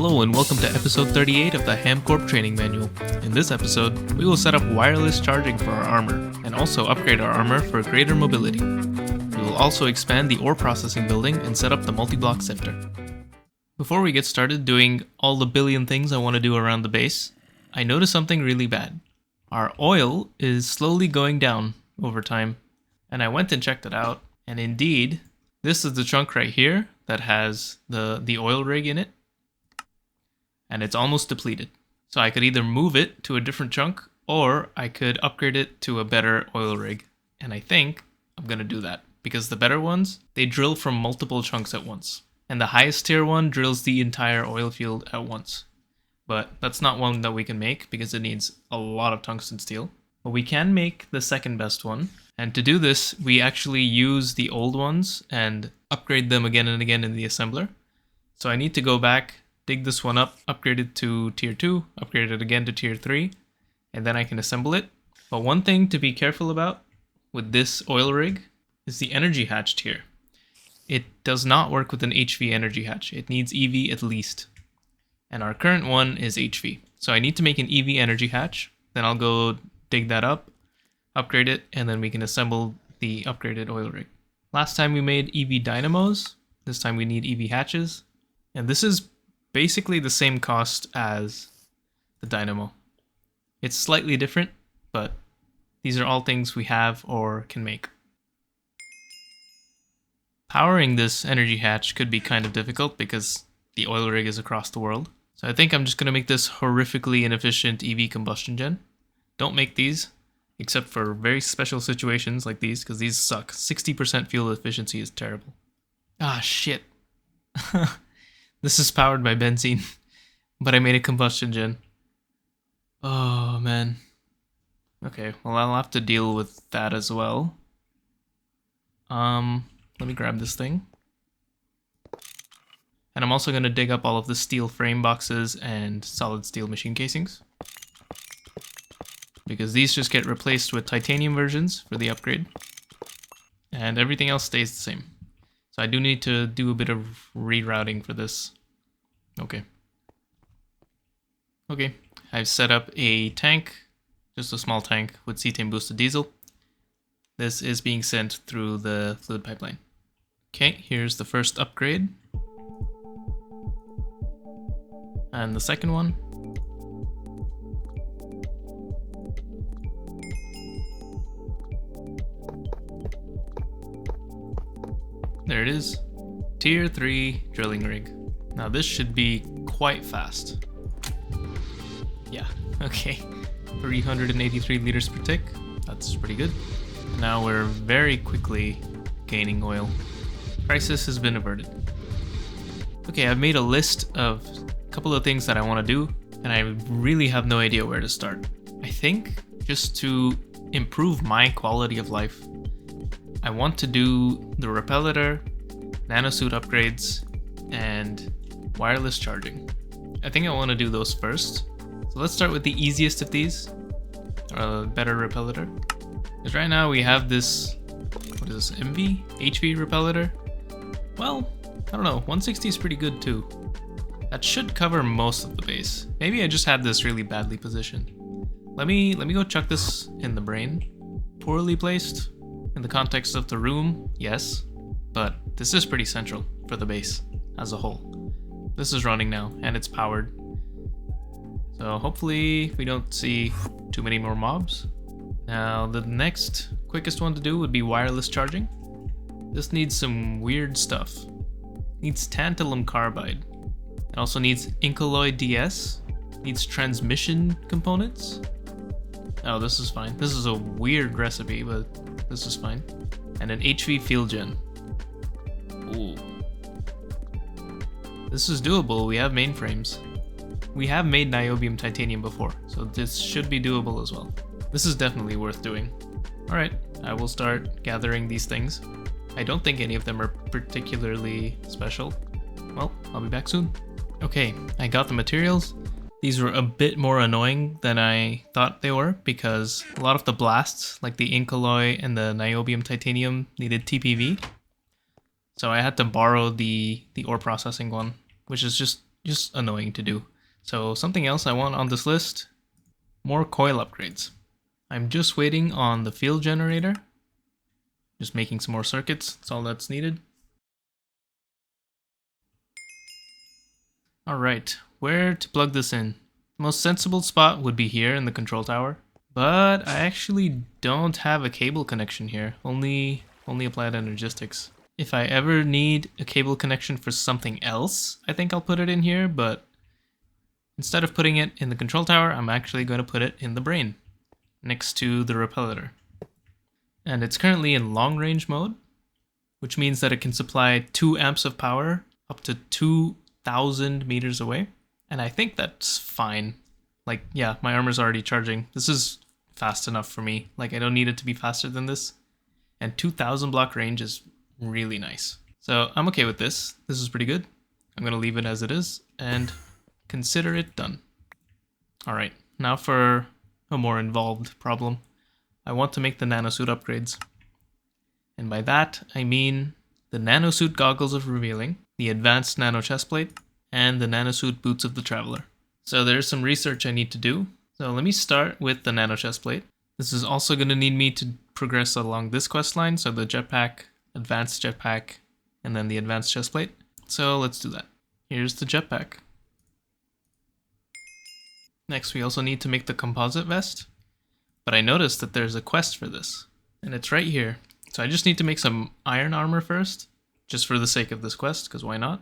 Hello and welcome to episode 38 of the HamCorp training manual. In this episode, we will set up wireless charging for our armor, and also upgrade our armor for greater mobility. We will also expand the ore processing building and set up the multiblock sifter. Before we get started doing all the billion things I want to do around the base, I noticed something really bad. Our oil is slowly going down over time, and I went and checked it out, and indeed, this is the chunk right here that has the oil rig in it. And it's almost depleted. So I could either move it to a different chunk, or I could upgrade it to a better oil rig. And I think I'm gonna do that, because the better ones, they drill from multiple chunks at once. And the highest tier one drills the entire oil field at once. But that's not one that we can make, because it needs a lot of tungsten steel. But we can make the second best one. And to do this, we actually use the old ones and upgrade them again and again in the assembler. So I need to go back, dig this one up, upgrade it to tier 2, upgrade it again to tier 3, and then I can assemble it. But one thing to be careful about with this oil rig is the energy hatch tier. It does not work with an HV energy hatch. It needs EV at least. And our current one is HV. So I need to make an EV energy hatch. Then I'll go dig that up, upgrade it, and then we can assemble the upgraded oil rig. Last time we made EV dynamos. This time we need EV hatches. And this is basically the same cost as the dynamo. It's slightly different, but these are all things we have or can make. Powering this energy hatch could be kind of difficult because the oil rig is across the world. So I think I'm just going to make this horrifically inefficient EV combustion gen. Don't make these, except for very special situations like these, because these suck. 60% fuel efficiency is terrible. Ah, shit. This is powered by benzene, but I made a combustion gen. Oh, man. Okay, well, I'll have to deal with that as well. Let me grab this thing. And I'm also going to dig up all of the steel frame boxes and solid steel machine casings, because these just get replaced with titanium versions for the upgrade. And everything else stays the same. So I do need to do a bit of rerouting for this. Okay, I've set up a tank, just a small tank with cetane boosted diesel. This is being sent through the fluid pipeline. Okay, here's the first upgrade. And the second one. There it is. Tier 3 drilling rig. Now this should be quite fast. Yeah, okay. 383 liters per tick. That's pretty good. Now we're very quickly gaining oil. Crisis has been averted. Okay, I've made a list of a couple of things that I want to do, and I really have no idea where to start. I think just to improve my quality of life, I want to do the repellator, nanosuit upgrades, and wireless charging. I think I want to do those first. So let's start with the easiest of these, or a better repellator. Because right now we have this, what is this, MV? HV repellator? Well, I don't know, 160 is pretty good too. That should cover most of the base. Maybe I just had this really badly positioned. Let me go chuck this in the brain. Poorly placed? In the context of the room, yes, but this is pretty central for the base as a whole. This is running now, and it's powered. So hopefully we don't see too many more mobs. Now the next quickest one to do would be wireless charging. This needs some weird stuff. Needs tantalum carbide. It also needs Incalloy DS. Needs transmission components. Oh, this is fine. This is a weird recipe, but this is fine. And an HV field gen. Ooh. This is doable. We have mainframes. We have made niobium titanium before, so this should be doable as well. This is definitely worth doing. Alright, I will start gathering these things. I don't think any of them are particularly special. Well, I'll be back soon. Okay, I got the materials. These were a bit more annoying than I thought they were, because a lot of the blasts, like the Incalloy and the niobium titanium, needed TPV. So I had to borrow the ore processing one, which is just just annoying to do. So something else I want on this list, more coil upgrades. I'm just waiting on the field generator. Just making some more circuits, that's all that's needed. Alright, where to plug this in? The most sensible spot would be here in the control tower. But I actually don't have a cable connection here, only applied energistics. If I ever need a cable connection for something else, I think I'll put it in here, but instead of putting it in the control tower, I'm actually going to put it in the brain, next to the repeller. And it's currently in long range mode, which means that it can supply 2 amps of power up to 2,000 meters away. And I think that's fine. Like, yeah, my armor's already charging. This is fast enough for me. Like, I don't need it to be faster than this. And 2,000 block range is really nice. So I'm okay with this. This is pretty good. I'm going to leave it as it is and consider it done. All right, now for a more involved problem. I want to make the nanosuit upgrades. And by that, I mean the nanosuit goggles of revealing, the advanced nano chestplate, and the nanosuit boots of the traveler. So there's some research I need to do. So let me start with the nano chestplate. This is also going to need me to progress along this quest line, so the jetpack, advanced jetpack, and then the advanced chestplate. So let's do that. Here's the jetpack. Next, we also need to make the composite vest. But I noticed that there's a quest for this, and it's right here. So I just need to make some iron armor first, just for the sake of this quest, because why not?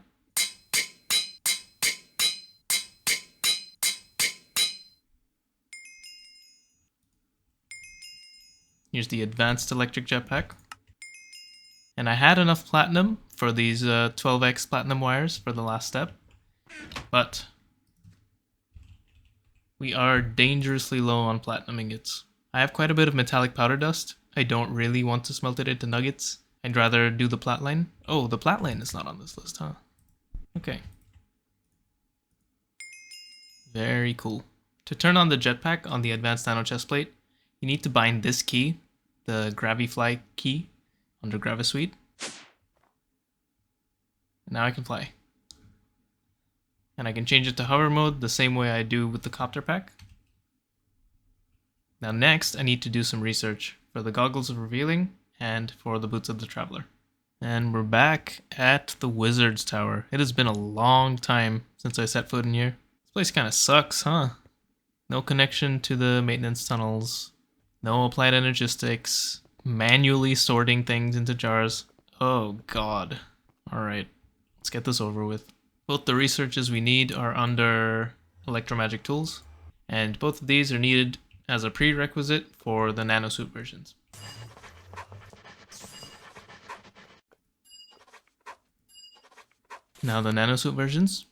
Here's the advanced electric jetpack. And I had enough platinum for these 12x platinum wires for the last step, but we are dangerously low on platinum ingots. I have quite a bit of metallic powder dust. I don't really want to smelt it into nuggets. I'd rather do the plat line. Oh, the plat line is not on this list, huh? Okay. Very cool. To turn on the jetpack on the advanced nano chestplate, you need to bind this key, the Gravifly key, under Gravisuite. And now I can fly. And I can change it to hover mode the same way I do with the copter pack. Now next, I need to do some research for the goggles of revealing and for the boots of the traveler. And we're back at the Wizard's Tower. It has been a long time since I set foot in here. This place kind of sucks, huh? No connection to the maintenance tunnels. No applied energistics. Manually sorting things into jars. Oh god. Alright, let's get this over with. Both the researches we need are under electromagic tools, and both of these are needed as a prerequisite for the nanosuit versions. Now the nanosuit versions.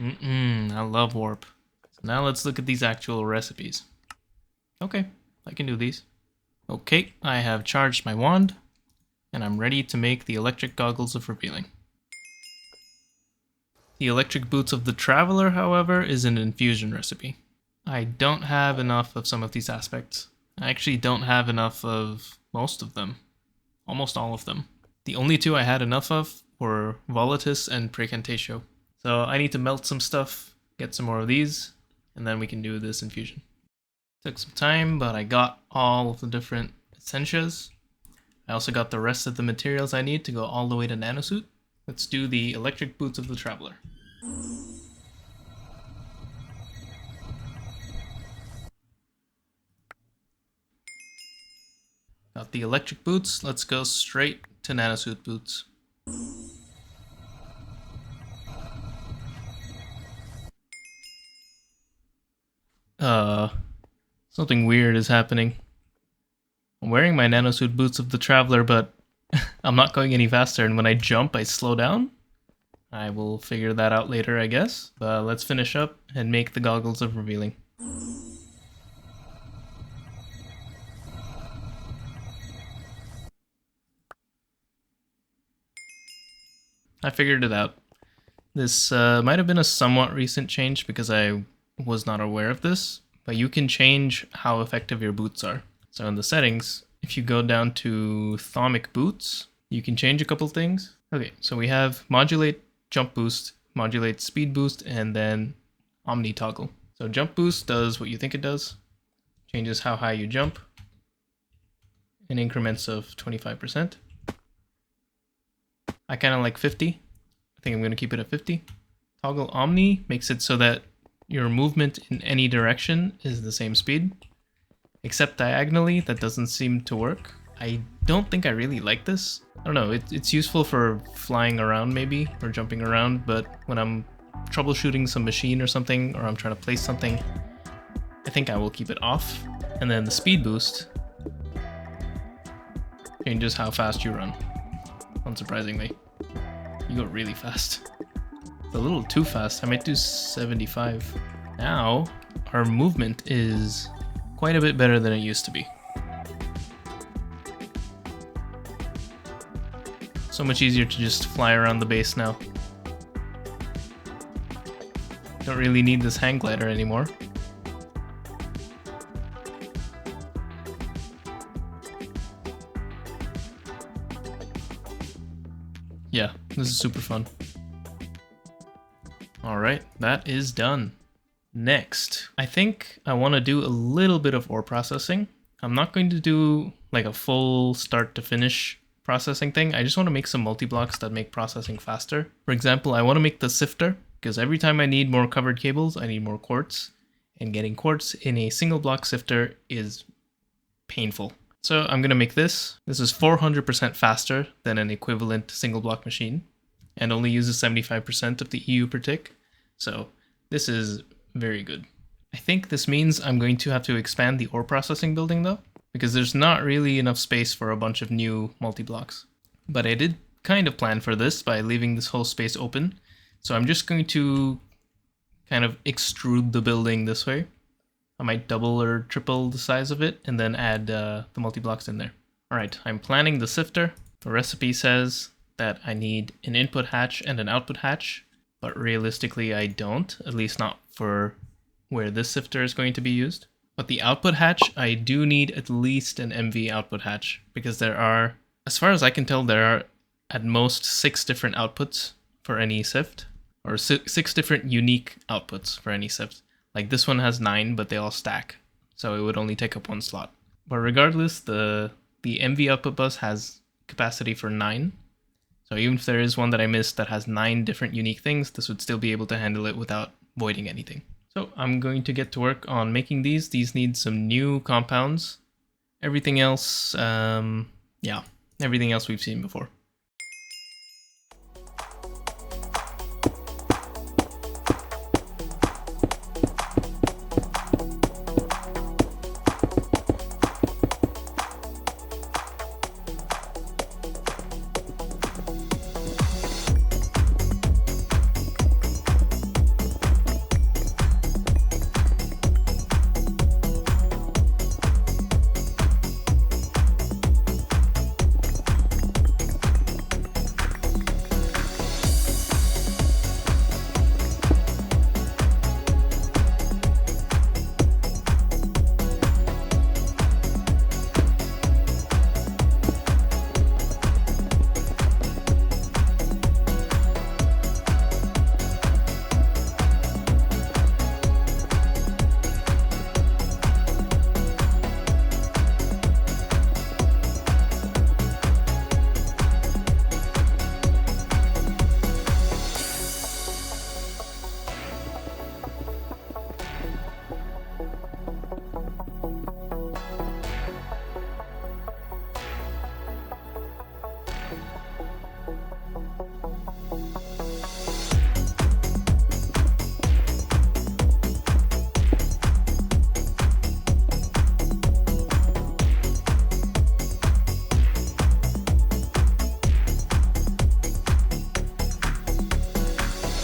I love warp. So now let's look at these actual recipes. Okay, I can do these. Okay, I have charged my wand, and I'm ready to make the electric goggles of revealing. The electric boots of the traveler, however, is an infusion recipe. I don't have enough of some of these aspects. I actually don't have enough of most of them. Almost all of them. The only two I had enough of were Volatus and Precantatio. So I need to melt some stuff, get some more of these, and then we can do this infusion. Took some time, but I got all of the different essentias. I also got the rest of the materials I need to go all the way to nanosuit. Let's do the electric boots of the traveler. Got the electric boots, let's go straight to nanosuit boots. Something weird is happening. I'm wearing my nanosuit boots of the traveler, but I'm not going any faster, and when I jump, I slow down. I will figure that out later, I guess. But let's finish up and make the goggles of revealing. I figured it out. This might have been a somewhat recent change because I was not aware of this, but you can change how effective your boots are. So in the settings, if you go down to Thomic boots, you can change a couple things. Okay, so we have modulate jump boost, modulate speed boost, and then omni toggle. So jump boost does what you think it does, changes how high you jump in increments of 25%. I kind of like 50. I think I'm going to keep it at 50. Toggle omni makes it so that your movement in any direction is the same speed, except diagonally. That doesn't seem to work. I don't think I really like this. I don't know, it's useful for flying around maybe, or jumping around, but when I'm troubleshooting some machine or something, or I'm trying to place something, I think I will keep it off. And then the speed boost changes how fast you run, unsurprisingly. You go really fast. It's a little too fast. I might do 75. Now, our movement is quite a bit better than it used to be. So much easier to just fly around the base now. Don't really need this hang glider anymore. Yeah, this is super fun. Alright, that is done. Next, I think I want to do a little bit of ore processing. I'm not going to do like a full start to finish processing thing. I just want to make some multi-blocks that make processing faster. For example, I want to make the sifter, because every time I need more covered cables, I need more quartz. And getting quartz in a single block sifter is painful. So I'm going to make this. This is 400% faster than an equivalent single block machine, and only uses 75% of the EU per tick. So this is very good. I think this means I'm going to have to expand the ore processing building though, because there's not really enough space for a bunch of new multi-blocks. But I did kind of plan for this by leaving this whole space open. So I'm just going to kind of extrude the building this way. I might double or triple the size of it and then add the multi-blocks in there. All right, I'm planning the sifter. The recipe says that I need an input hatch and an output hatch, but realistically I don't, at least not for where this sifter is going to be used. But the output hatch, I do need at least an MV output hatch, because there are, as far as I can tell, there are at most 6 different outputs for any sift, or 6 different unique outputs for any sift. Like this one has 9, but they all stack, so it would only take up 1 slot. But regardless, the MV output bus has capacity for 9. So even if there is one that I missed that has 9 different unique things, this would still be able to handle it without voiding anything. So I'm going to get to work on making these. These need some new compounds. Everything else, yeah, everything else we've seen before.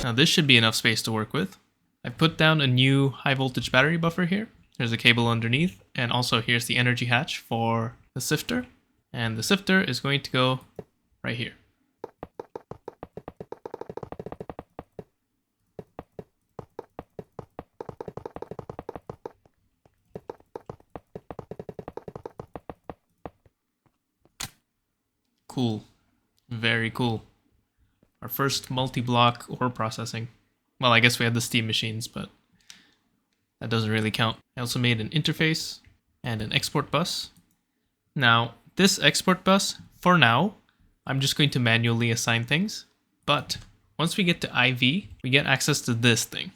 Now this should be enough space to work with. I put down a new high voltage battery buffer here. There's a cable underneath, and also here's the energy hatch for the sifter. And the sifter is going to go right here. Cool. Very cool. Our first multi-block ore processing. Well, I guess we had the steam machines, but that doesn't really count. I also made an interface and an export bus. Now, this export bus, for now, I'm just going to manually assign things. But once we get to IV, we get access to this thing.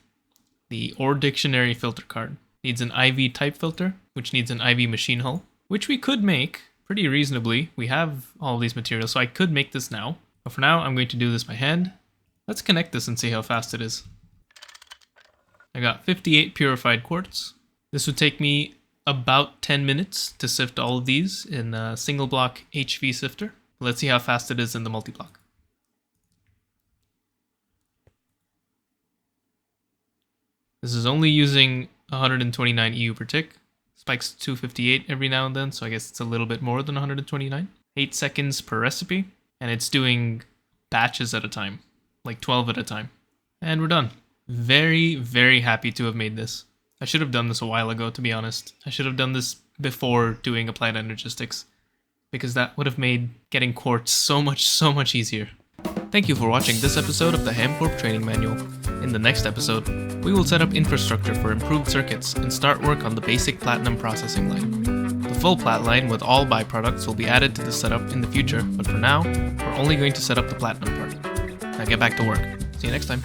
The ore dictionary filter card. Needs an IV type filter, which needs an IV machine hull, which we could make pretty reasonably. We have all these materials, so I could make this now. But for now, I'm going to do this by hand. Let's connect this and see how fast it is. I got 58 purified quartz. This would take me about 10 minutes to sift all of these in a single block HV sifter. Let's see how fast it is in the multi-block. This is only using 129 EU per tick. Spikes 258 every now and then, so I guess it's a little bit more than 129. 8 seconds per recipe, and it's doing batches at a time, like 12 at a time. And we're done. Very, very happy to have made this. I should have done this a while ago, to be honest. I should have done this before doing applied energistics, because that would have made getting quartz so much easier. Thank you for watching this episode of the HamCorp Training Manual. In the next episode, we will set up infrastructure for improved circuits and start work on the basic platinum processing line. The full plat line with all byproducts will be added to the setup in the future, but for now, we're only going to set up the platinum part. Now get back to work. See you next time.